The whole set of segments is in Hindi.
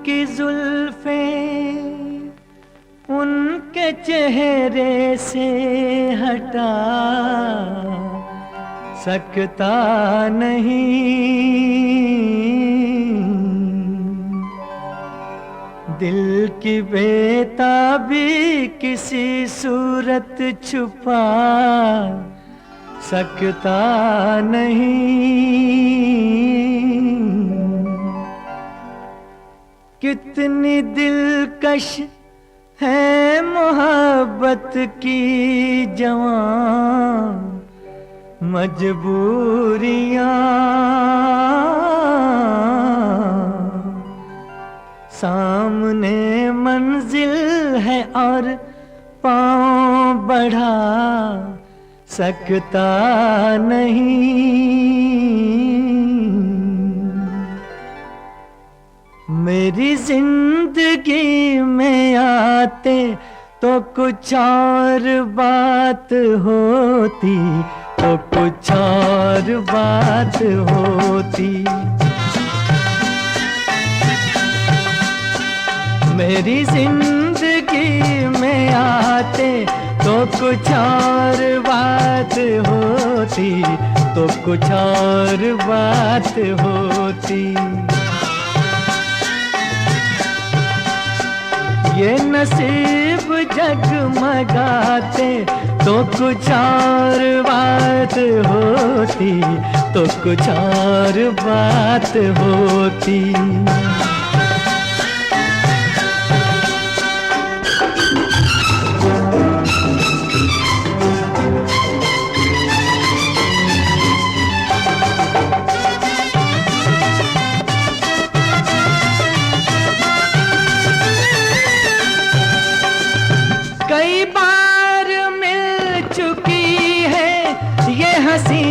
उनकी जुल्फें उनके चेहरे से हटा सकता नहीं। दिल की बेताबी किसी सूरत छुपा सकता नहीं। कितनी दिलकश है मोहब्बत की जवां मजबूरियां। सामने मंजिल है और पांव बढ़ा सकता नहीं। मेरी जिंदगी में आते तो कुछ और बात होती, तो कुछ और बात होती। मेरी जिंदगी में आते तो कुछ और बात होती, तो कुछ और बात होती। ये नसीब जगमगाते तो कुछ और बात होती, तो कुछ और बात होती। कई बार मिल चुकी है ये हंसी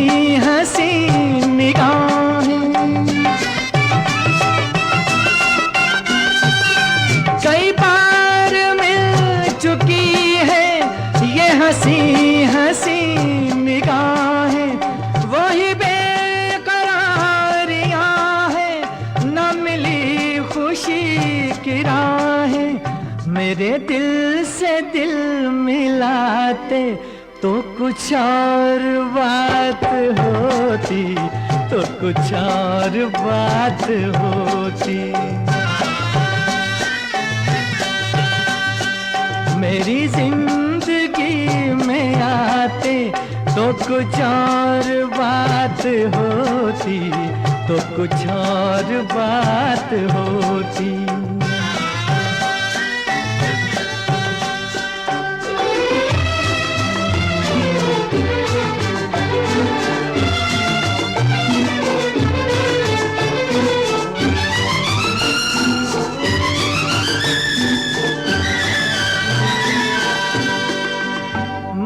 हंसी निगाहें। कई बार मिल चुकी है ये हंसी हंसी निगाहें। वही बेकरारियां हैं, न मिली खुशी की राहें। मेरे दिल से दिल मिलाते तो कुछ और बात होती, तो कुछ और बात होती। मेरी जिंदगी में आते तो कुछ और बात होती, तो कुछ और बात होती।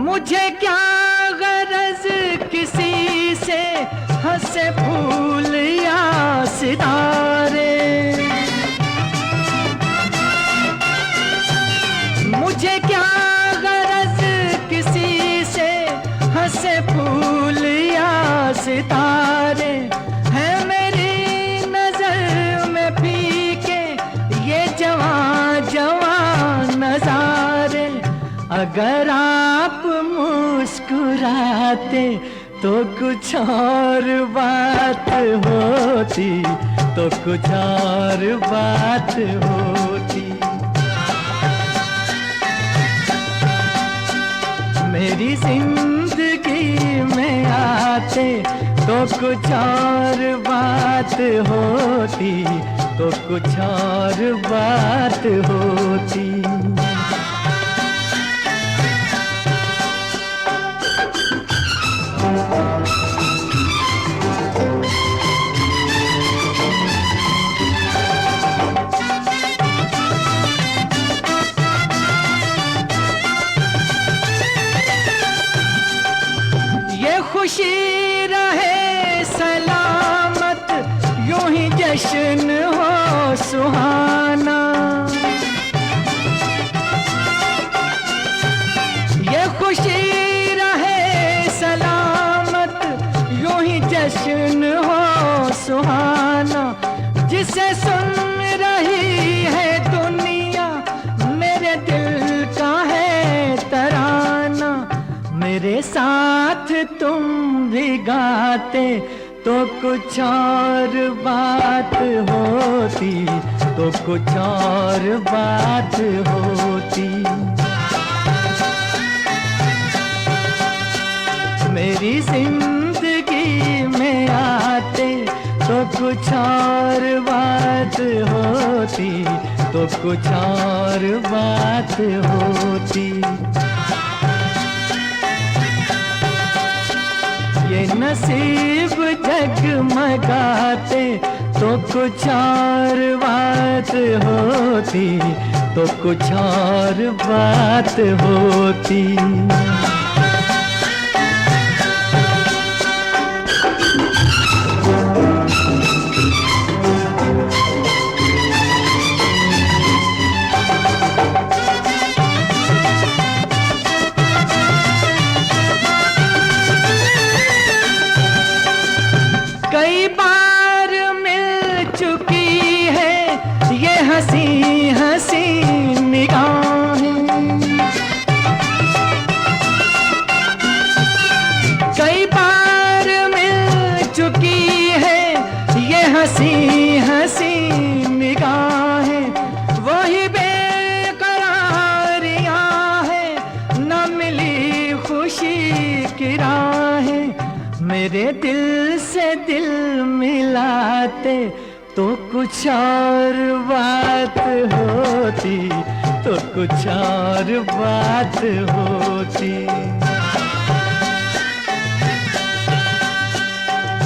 मुझे क्या गरज किसी से हंसे फूल या सितारे। मुझे क्या गरज किसी से हंसे फूल या सितारे। है मेरी नजर में फीके ये जवां जवां नजारे। अगर आप मुस्कुराते तो कुछ और बात होती, तो कुछ और बात होती। मेरी जिंदगी में आते तो कुछ और बात होती, तो कुछ और बात होती। खुशी रहे सलामत यूं ही जश्न हो सुहाना। ये खुशी रहे सलामत यूं ही जश्न हो सुहाना। जिसे सुन रही मेरे साथ तुम भी गाते तो कुछ और बात होती, तो कुछ और बात होती। मेरी जिंदगी में आते तो कुछ और बात होती, तो कुछ और बात होती। ये नसीब जगमगाते तो कुछ और बात होती, तो कुछ और बात होती। कई बार मिल चुकी है ये हंसी हंसी निगाहें, कई बार मिल चुकी है ये हंसी हंसी निगाहें। वही बेकरारियां हैं, न मिली खुशी की राहें। मेरे दिल से दिल मिलाते तो कुछ और बात होती, तो कुछ और बात होती।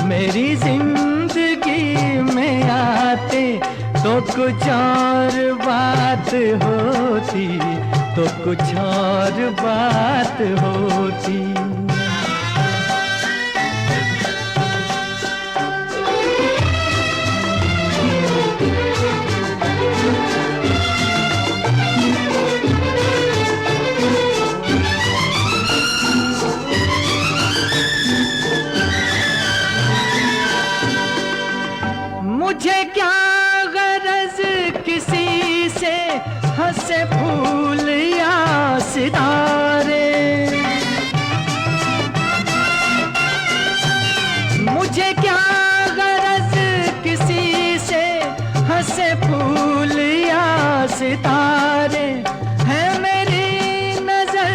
मेरी जिंदगी में आते तो कुछ और बात होती, तो कुछ और बात होती। मुझे क्या गरज किसी से हंसे फूल या सितारे, मुझे क्या गरज किसी से हंसे फूल या सितारे। है मेरी नजर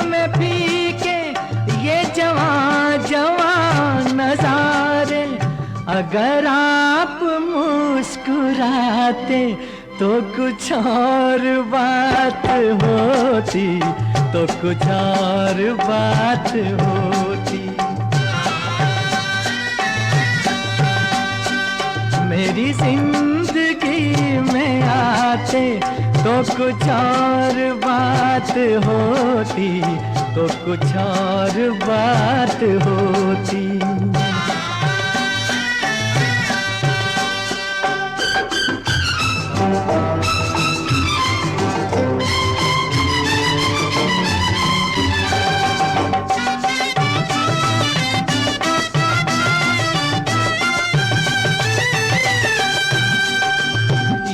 में फीके ये जवां जवां नजारे। अगर आप मुस्कुराते तो कुछ और बात होती, तो कुछ और बात होती। मेरी जिंदगी में आते तो कुछ और बात होती, तो कुछ और बात होती।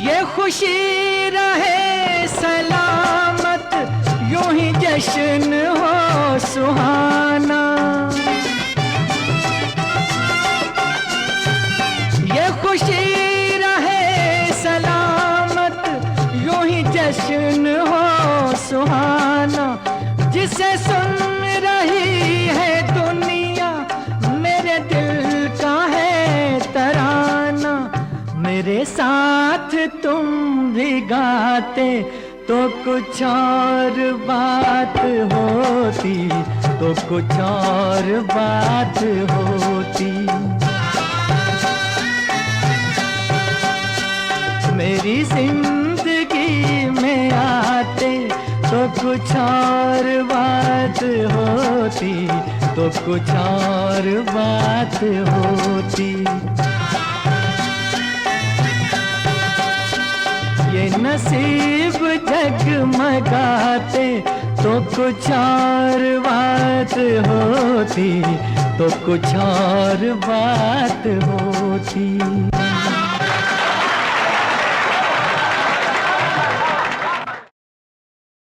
ये खुशी रहे सलामत, यूं ही जश्न हो सुहाना। ये खुशी रहे सलामत, यूं ही जश्न हो सुहाना। जिसे सुन रही है दुनिया मेरे दिल का है तराना। मेरे साथ तुम भी गाते तो कुछ और बात होती, तो कुछ और बात होती। मेरी जिंदगी में आते तो कुछ और बात होती, तो कुछ और बात होती। ये नसीब जगमगाते तो कुछ और बात होती, तो कुछ और बात होती।